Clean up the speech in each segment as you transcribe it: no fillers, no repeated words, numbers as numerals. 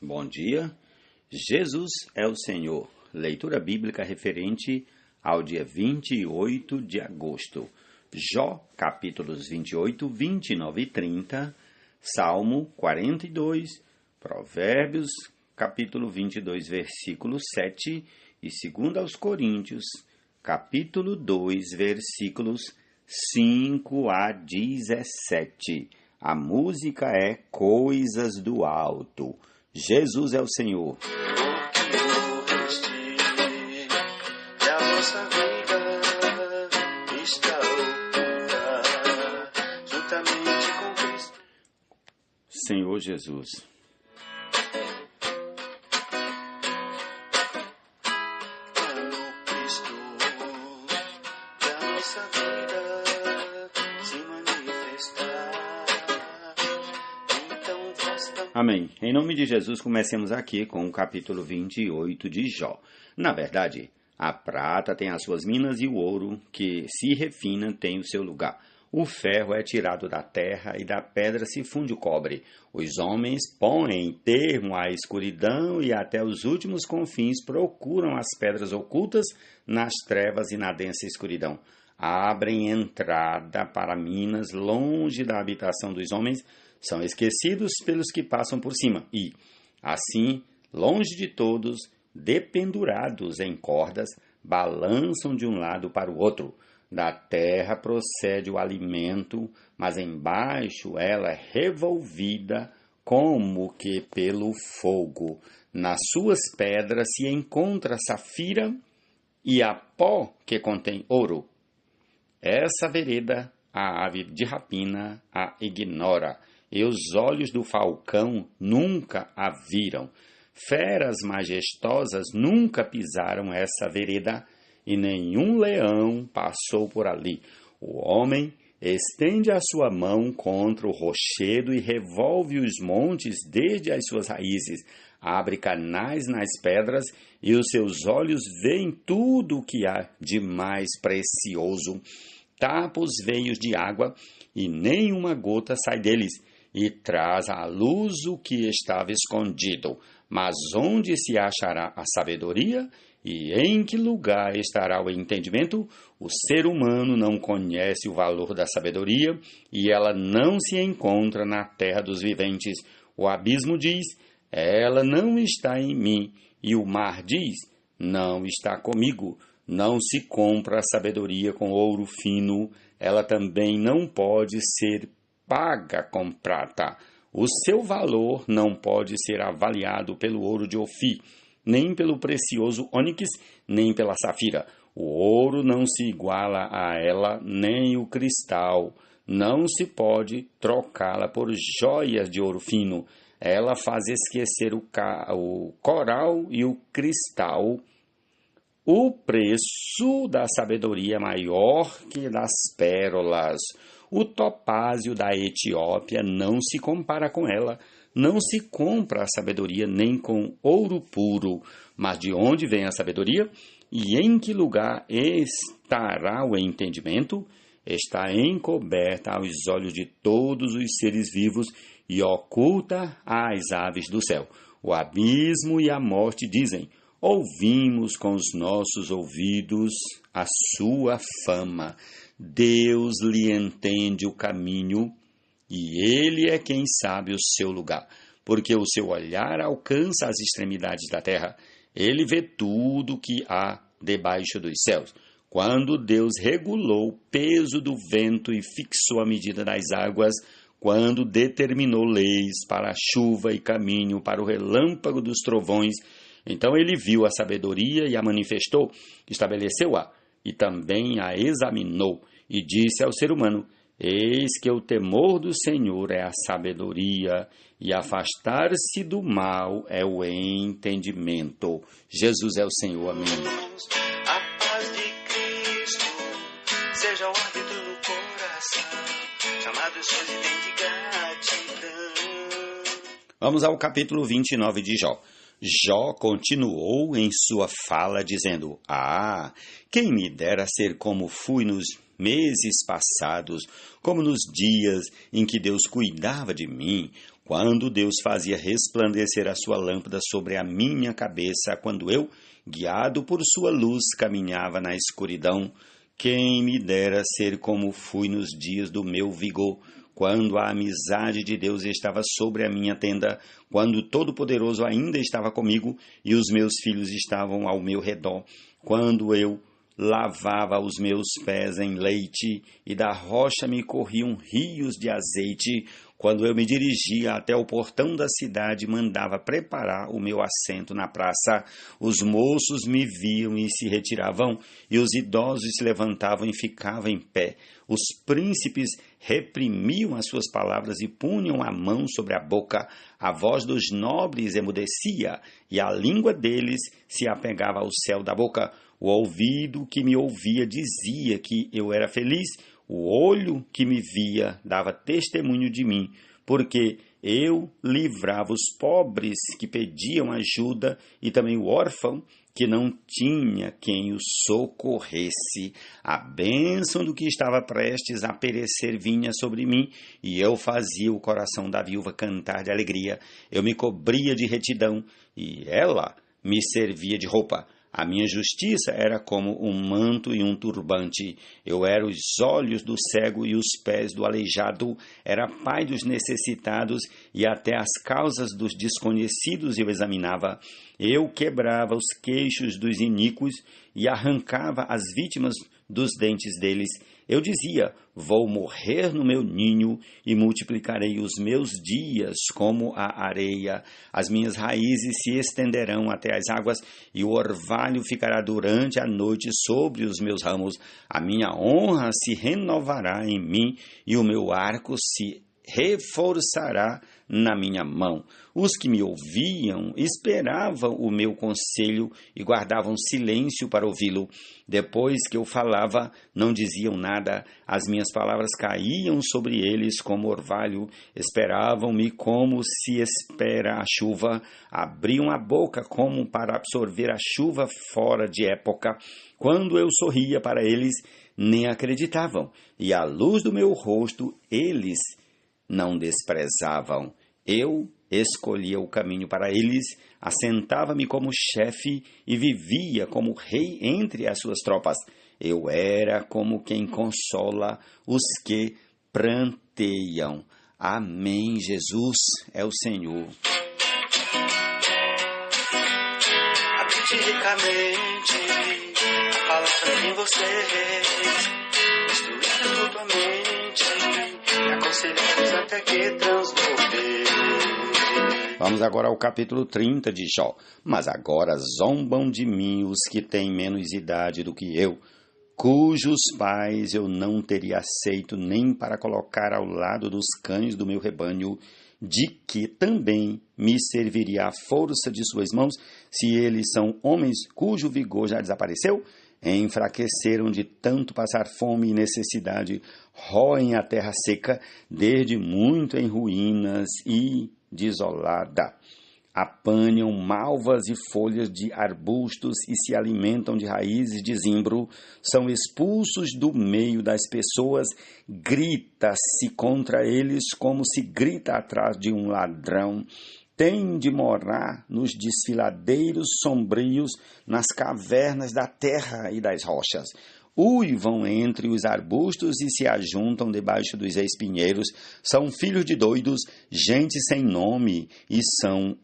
Bom dia. Jesus é o Senhor. Leitura bíblica referente ao dia 28 de agosto. Jó, capítulos 28, 29 e 30. Salmo 42. Provérbios, capítulo 22, versículo 7. E 2 aos Coríntios, capítulo 2, versículos 5 a 17. A música é Coisas do Alto. Jesus é o Senhor. Senhor Jesus. Amém. Em nome de Jesus, comecemos aqui com o capítulo 28 de Jó. Na verdade, a prata tem as suas minas e o ouro, que se refina, tem o seu lugar. O ferro é tirado da terra e da pedra se funde o cobre. Os homens põem termo à escuridão e até os últimos confins procuram as pedras ocultas nas trevas e na densa escuridão. Abrem entrada para minas longe da habitação dos homens, são esquecidos pelos que passam por cima e, assim, longe de todos, dependurados em cordas, balançam de um lado para o outro. Da terra procede o alimento, mas embaixo ela é revolvida como que pelo fogo. Nas suas pedras se encontra safira e a pó que contém ouro. Essa vereda a ave de rapina a ignora, e os olhos do falcão nunca a viram. Feras majestosas nunca pisaram essa vereda, e nenhum leão passou por ali. O homem estende a sua mão contra o rochedo e revolve os montes desde as suas raízes. Abre canais nas pedras e os seus olhos veem tudo o que há de mais precioso. Tapa os veios de água e nenhuma gota sai deles, e traz à luz o que estava escondido. Mas onde se achará a sabedoria? E em que lugar estará o entendimento? O ser humano não conhece o valor da sabedoria, e ela não se encontra na terra dos viventes. O abismo diz, ela não está em mim, e o mar diz, não está comigo. Não se compra a sabedoria com ouro fino, ela também não pode ser paga com prata. O seu valor não pode ser avaliado pelo ouro de Ofir, nem pelo precioso ônix, nem pela safira. O ouro não se iguala a ela, nem o cristal. Não se pode trocá-la por joias de ouro fino. Ela faz esquecer o coral e o cristal. O preço da sabedoria é maior que das pérolas. O topázio da Etiópia não se compara com ela. Não se compra a sabedoria nem com ouro puro. Mas de onde vem a sabedoria? E em que lugar estará o entendimento? Está encoberta aos olhos de todos os seres vivos e oculta às aves do céu. O abismo e a morte dizem, ouvimos com os nossos ouvidos a sua fama. Deus lhe entende o caminho e ele é quem sabe o seu lugar, porque o seu olhar alcança as extremidades da terra. Ele vê tudo o que há debaixo dos céus. Quando Deus regulou o peso do vento e fixou a medida das águas, quando determinou leis para a chuva e caminho para o relâmpago dos trovões, então ele viu a sabedoria e a manifestou, estabeleceu-a e também a examinou, e disse ao ser humano, eis que o temor do Senhor é a sabedoria, e afastar-se do mal é o entendimento. Jesus é o Senhor, amém. A paz de Cristo seja o árbitro no coração, chamados sois e tem de gratidão. Vamos ao capítulo 29 de Jó. Jó continuou em sua fala dizendo, quem me dera ser como fui nos meses passados, como nos dias em que Deus cuidava de mim, quando Deus fazia resplandecer a sua lâmpada sobre a minha cabeça, quando eu, guiado por sua luz, caminhava na escuridão. Quem me dera ser como fui nos dias do meu vigor, quando a amizade de Deus estava sobre a minha tenda, quando o Todo-Poderoso ainda estava comigo e os meus filhos estavam ao meu redor, quando eu lavava os meus pés em leite e da rocha me corriam rios de azeite, quando eu me dirigia até o portão da cidade e mandava preparar o meu assento na praça, os moços me viam e se retiravam, e os idosos se levantavam e ficavam em pé. Os príncipes reprimiam as suas palavras e punham a mão sobre a boca. A voz dos nobres emudecia, e a língua deles se apegava ao céu da boca. O ouvido que me ouvia dizia que eu era feliz. O olho que me via dava testemunho de mim, porque eu livrava os pobres que pediam ajuda e também o órfão que não tinha quem o socorresse. A bênção do que estava prestes a perecer vinha sobre mim, e eu fazia o coração da viúva cantar de alegria. Eu me cobria de retidão, e ela me servia de roupa. A minha justiça era como um manto e um turbante. Eu era os olhos do cego e os pés do aleijado. Era pai dos necessitados e até as causas dos desconhecidos eu examinava. Eu quebrava os queixos dos iníquos e arrancava as vítimas dos dentes deles. Eu dizia: vou morrer no meu ninho e multiplicarei os meus dias como a areia. As minhas raízes se estenderão até as águas e o orvalho ficará durante a noite sobre os meus ramos. A minha honra se renovará em mim e o meu arco se reforçará na minha mão. Os que me ouviam esperavam o meu conselho e guardavam silêncio para ouvi-lo. Depois que eu falava, não diziam nada. As minhas palavras caíam sobre eles como orvalho. Esperavam-me como se espera a chuva. Abriam a boca como para absorver a chuva fora de época. Quando eu sorria para eles, nem acreditavam. E à luz do meu rosto, eles não desprezavam. Eu escolhia o caminho para eles, assentava-me como chefe e vivia como rei entre as suas tropas. Eu era como quem consola os que pranteiam. Amém. Jesus é o Senhor. Habite ricamente a palavra em vocês, instruídos mutuamente e aconselhados até que transbordem. Vamos agora ao capítulo 30 de Jó. Mas agora zombam de mim os que têm menos idade do que eu, cujos pais eu não teria aceito nem para colocar ao lado dos cães do meu rebanho, de que também me serviria a força de suas mãos, se eles são homens cujo vigor já desapareceu? Enfraqueceram de tanto passar fome e necessidade, roem a terra seca, desde muito em ruínas e desolada. Apanham malvas e folhas de arbustos e se alimentam de raízes de zimbro, são expulsos do meio das pessoas, grita-se contra eles como se grita atrás de um ladrão. Têm de morar nos desfiladeiros sombrios, nas cavernas da terra e das rochas. Uivam entre os arbustos e se ajuntam debaixo dos espinheiros. São filhos de doidos, gente sem nome, e são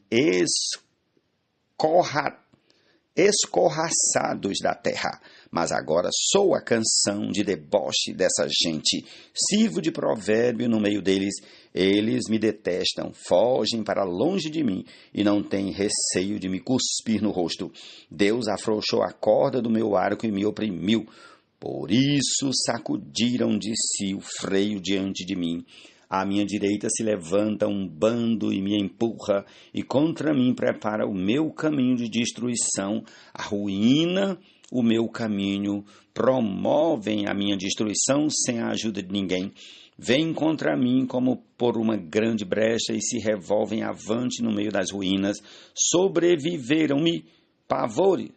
escorraçados da terra. Mas agora sou a canção de deboche dessa gente. Sirvo de provérbio no meio deles. Eles me detestam, fogem para longe de mim e não têm receio de me cuspir no rosto. Deus afrouxou a corda do meu arco e me oprimiu. Por isso sacudiram de si o freio diante de mim. À minha direita se levanta um bando e me empurra, e contra mim prepara o meu caminho de destruição. Arruína o meu caminho, promovem a minha destruição sem a ajuda de ninguém. Vêm contra mim como por uma grande brecha e se revolvem avante no meio das ruínas. Sobrevieram-me pavores.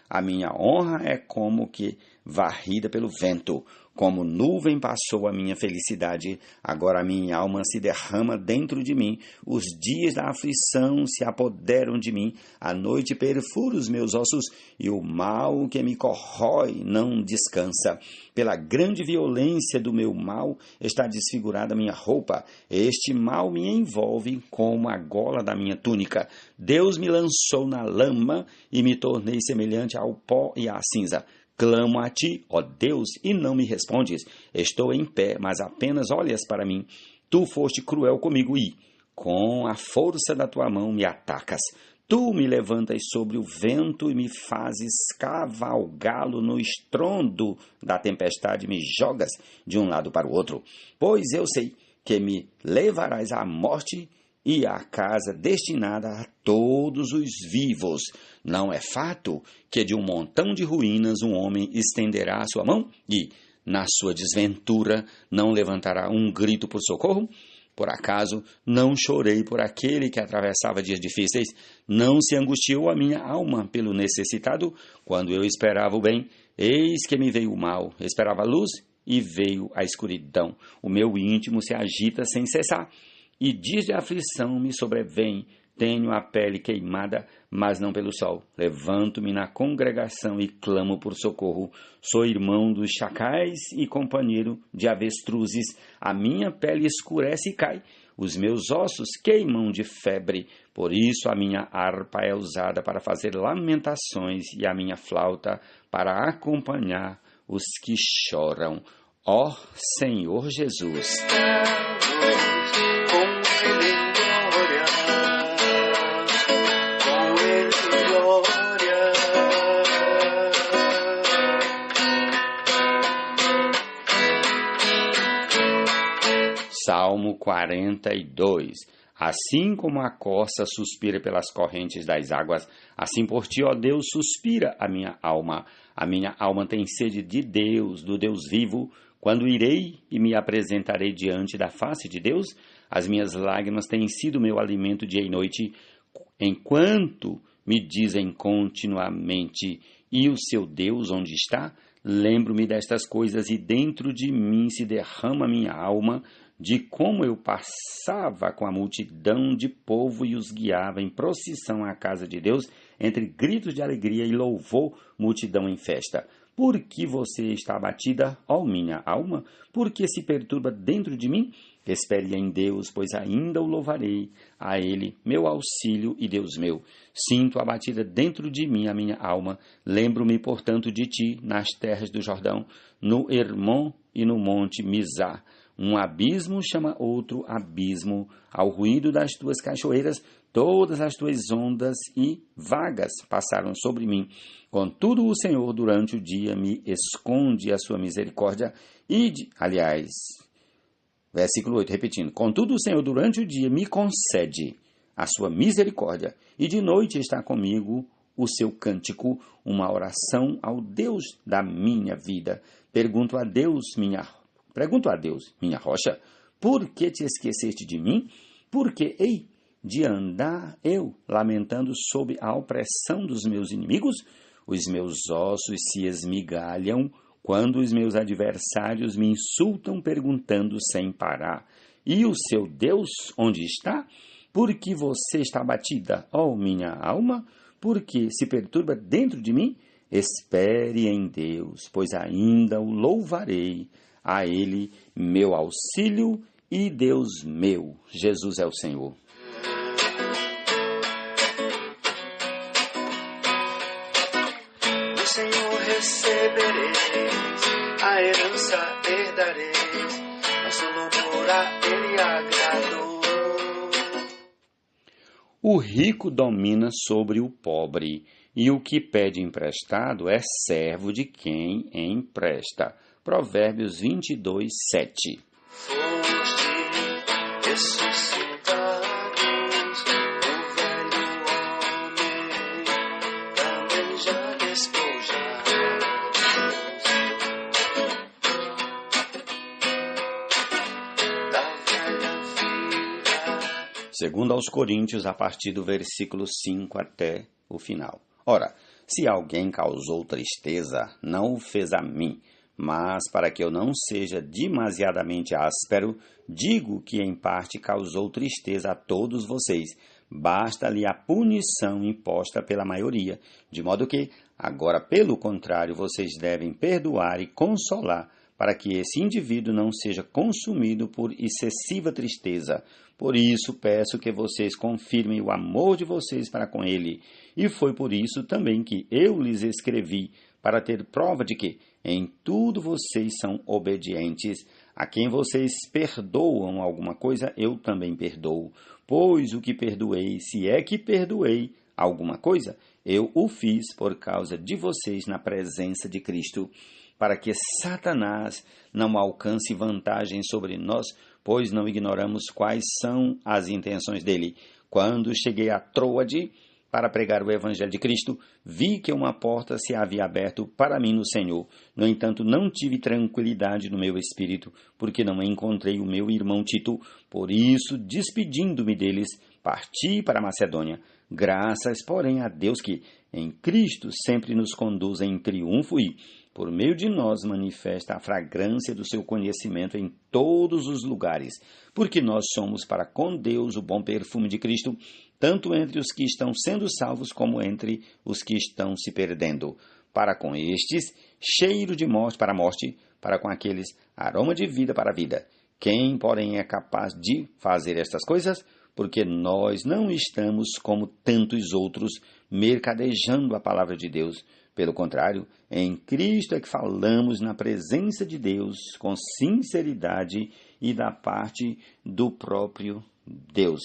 A minha honra é como que varrida pelo vento. Como nuvem passou a minha felicidade, agora a minha alma se derrama dentro de mim. Os dias da aflição se apoderam de mim, a noite perfura os meus ossos, e o mal que me corrói não descansa. Pela grande violência do meu mal está desfigurada minha roupa. Este mal me envolve como a gola da minha túnica. Deus me lançou na lama e me tornei semelhante ao pó e à cinza. Clamo a ti, ó Deus, e não me respondes. Estou em pé, mas apenas olhas para mim. Tu foste cruel comigo e, com a força da tua mão, me atacas. Tu me levantas sobre o vento e me fazes cavalgá-lo no estrondo da tempestade, me jogas de um lado para o outro. Pois eu sei que me levarás à morte e à casa destinada a todos os vivos. Não é fato que de um montão de ruínas um homem estenderá a sua mão e, na sua desventura, não levantará um grito por socorro? Por acaso não chorei por aquele que atravessava dias difíceis? Não se angustiou a minha alma pelo necessitado? Quando eu esperava o bem, eis que me veio o mal. Esperava a luz e veio a escuridão. O meu íntimo se agita sem cessar. E dias de aflição me sobrevêm. Tenho a pele queimada, mas não pelo sol. Levanto-me na congregação e clamo por socorro. Sou irmão dos chacais e companheiro de avestruzes. A minha pele escurece e cai. Os meus ossos queimam de febre. Por isso a minha harpa é usada para fazer lamentações e a minha flauta para acompanhar os que choram. Ó Senhor Jesus! Salmo 42. Assim como a corça suspira pelas correntes das águas, assim por ti, ó Deus, suspira a minha alma. A minha alma tem sede de Deus, do Deus vivo. Quando irei e me apresentarei diante da face de Deus, as minhas lágrimas têm sido meu alimento dia e noite, enquanto me dizem continuamente: e o seu Deus onde está? Lembro-me destas coisas e dentro de mim se derrama minha alma, de como eu passava com a multidão de povo e os guiava em procissão à casa de Deus, entre gritos de alegria e louvor, multidão em festa. Por que você está abatida, ó minha alma? Por que se perturba dentro de mim? Espere em Deus, pois ainda o louvarei, a Ele, meu auxílio e Deus meu. Sinto abatida dentro de mim a minha alma. Lembro-me, portanto, de ti nas terras do Jordão, no Hermon e no monte Mizar. Um abismo chama outro abismo, ao ruído das tuas cachoeiras, todas as tuas ondas e vagas passaram sobre mim. Contudo, o Senhor durante o dia me esconde a sua misericórdia versículo 8, repetindo. Contudo, o Senhor durante o dia me concede a sua misericórdia, e de noite está comigo o seu cântico, uma oração ao Deus da minha vida. Pergunto a Deus, minha rocha, por que te esqueceste de mim? Porque hei de andar eu lamentando sob a opressão dos meus inimigos? Os meus ossos se esmigalham quando os meus adversários me insultam perguntando sem parar: e o seu Deus onde está? Por que você está abatida, ó minha alma? Por que se perturba dentro de mim? Espere em Deus, pois ainda o louvarei, a Ele, meu auxílio e Deus meu. Jesus é o Senhor. Do Senhor recebereis, a herança herdareis, nosso louvor a Ele agradou. O rico domina sobre o pobre, e o que pede emprestado é servo de quem empresta. Provérbios 22, 7. Foste ressuscitados, o velho homem também já despojados. Da velha vida. Segundo aos Coríntios, a partir do versículo 5 até o final. Ora, se alguém causou tristeza, não o fez a mim, Mas, para que eu não seja demasiadamente áspero, digo que em parte causou tristeza a todos vocês. Basta-lhe a punição imposta pela maioria, de modo que, agora, pelo contrário, vocês devem perdoar e consolar, para que esse indivíduo não seja consumido por excessiva tristeza. Por isso, peço que vocês confirmem o amor de vocês para com ele. E foi por isso também que eu lhes escrevi, para ter prova de que, em tudo vocês são obedientes. A quem vocês perdoam alguma coisa, eu também perdoo. Pois o que perdoei, se é que perdoei alguma coisa, eu o fiz por causa de vocês na presença de Cristo, para que Satanás não alcance vantagem sobre nós, pois não ignoramos quais são as intenções dele. Quando cheguei a Troade para pregar o Evangelho de Cristo, vi que uma porta se havia aberto para mim no Senhor. No entanto, não tive tranquilidade no meu espírito, porque não encontrei o meu irmão Tito. Por isso, despedindo-me deles, parti para a Macedônia. Graças, porém, a Deus que, em Cristo, sempre nos conduz em triunfo e, por meio de nós, manifesta a fragrância do seu conhecimento em todos os lugares, porque nós somos para com Deus o bom perfume de Cristo, tanto entre os que estão sendo salvos como entre os que estão se perdendo. Para com estes, cheiro de morte para a morte, para com aqueles, aroma de vida para a vida. Quem, porém, é capaz de fazer estas coisas? Porque nós não estamos como tantos outros, mercadejando a palavra de Deus. Pelo contrário, em Cristo é que falamos na presença de Deus com sinceridade e da parte do próprio Deus.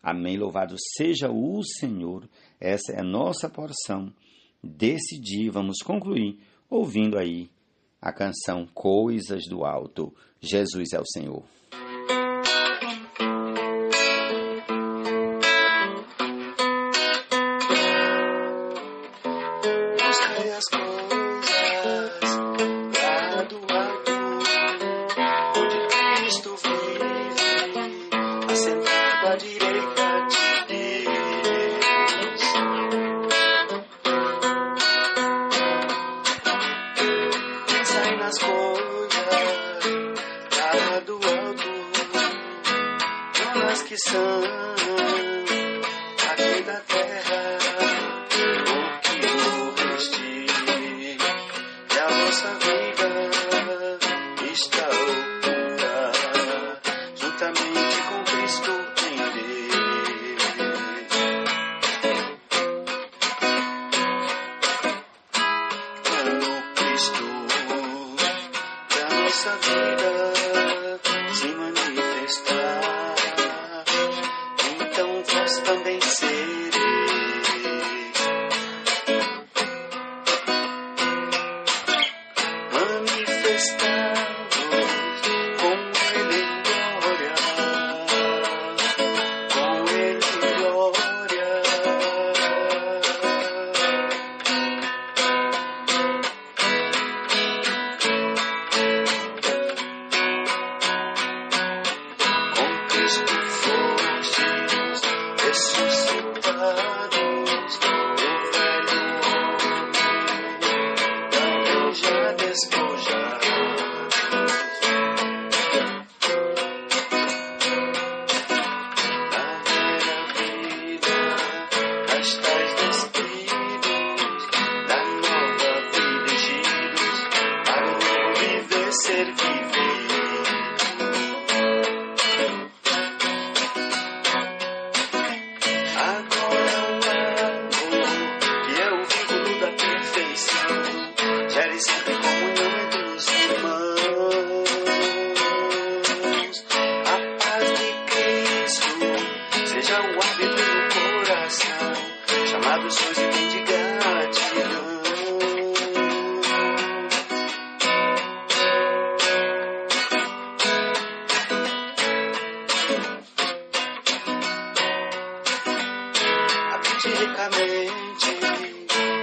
Amém. Louvado seja o Senhor. Essa é a nossa porção desse dia. Vamos concluir ouvindo aí a canção Coisas do Alto. Jesus é o Senhor. Buscai as coisas lá do alto, onde Cristo vive, assentado à direita de Deus. Pensai nas coisas lá do alto, não nas que são aqui da terra. Nossa vida está oculta juntamente com Cristo em Deus. Quando Cristo da nossa vida se manifestar, então vós também sereis ricamente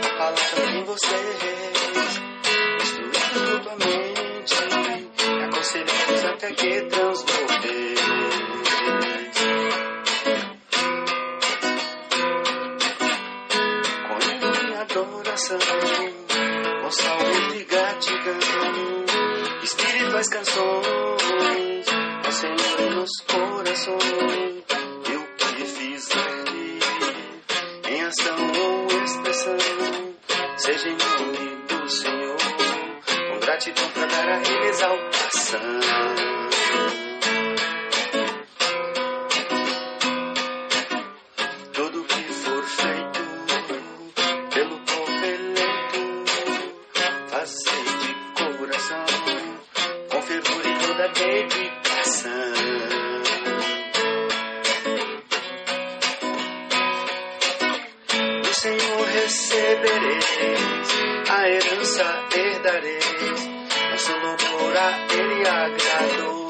a palavra em vocês, instruídos mutuamente, aconselhados até que transbordeis. Com ele em adoração, ó salmos de gratidão, espirituais canções, ó Senhor em nossos corações. E o que fizerdes em ação ou expressão, seja em nome do Senhor, com gratidão pra dar a Ele exaltação. Tudo que for feito pelo povo eleito, fazei de coração, com fervor e toda dedicação. Do Senhor recebereis, a herança herdareis, nosso louvor a Ele agradou.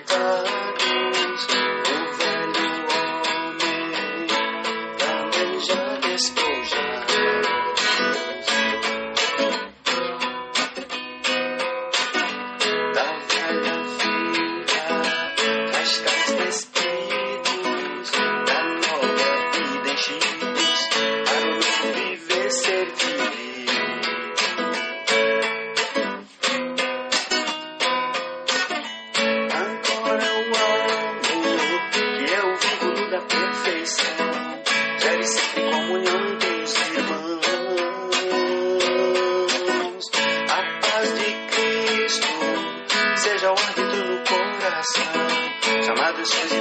Ressuscitados, o velho homem também já despojado. Da velha vida, cascais despidos, da nova vida enchidos, para o novo viver servir. Gere sempre comunhão dos irmãos. A paz de Cristo seja o árbitro no coração. Chamados sois e